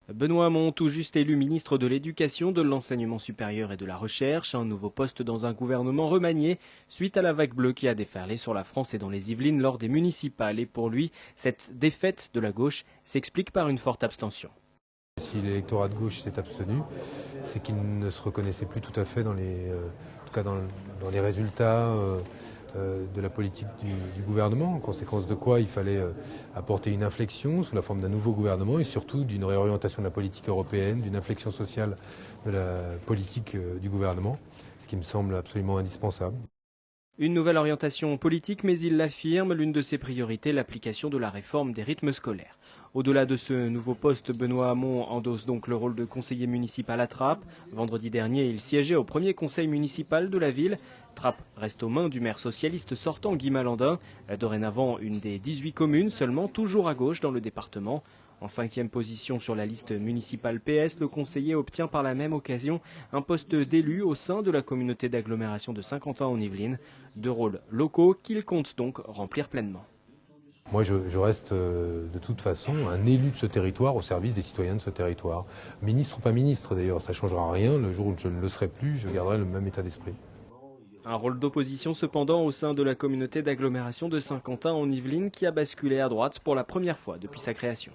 Benoît Hamon, tout juste élu ministre de l'Éducation, de l'Enseignement supérieur et de la Recherche, un nouveau poste dans un gouvernement remanié suite à la vague bleue qui a déferlé sur la France et dans les Yvelines lors des municipales. Et pour lui, cette défaite de la gauche s'explique par une forte abstention. Si l'électorat de gauche s'est abstenu, c'est qu'il ne se reconnaissait plus tout à fait dans les résultats de la politique du gouvernement, en conséquence de quoi il fallait apporter une inflexion sous la forme d'un nouveau gouvernement et surtout d'une réorientation de la politique européenne, d'une inflexion sociale de la politique du gouvernement, ce qui me semble absolument indispensable. Une nouvelle orientation politique, mais il l'affirme, l'une de ses priorités, l'application de la réforme des rythmes scolaires. Au-delà de ce nouveau poste, Benoît Hamon endosse donc le rôle de conseiller municipal à Trappes. Vendredi dernier, il siégeait au premier conseil municipal de la ville. Trappes reste aux mains du maire socialiste sortant Guy Malandin. Dorénavant, une des 18 communes, seulement toujours à gauche dans le département. En 5e position sur la liste municipale PS, le conseiller obtient par la même occasion un poste d'élu au sein de la communauté d'agglomération de Saint-Quentin en Yvelines. Deux rôles locaux qu'il compte donc remplir pleinement. Moi, je reste de toute façon un élu de ce territoire au service des citoyens de ce territoire. Ministre ou pas ministre d'ailleurs, ça ne changera rien. Le jour où je ne le serai plus, je garderai le même état d'esprit. Un rôle d'opposition cependant au sein de la communauté d'agglomération de Saint-Quentin en Yvelines qui a basculé à droite pour la première fois depuis sa création.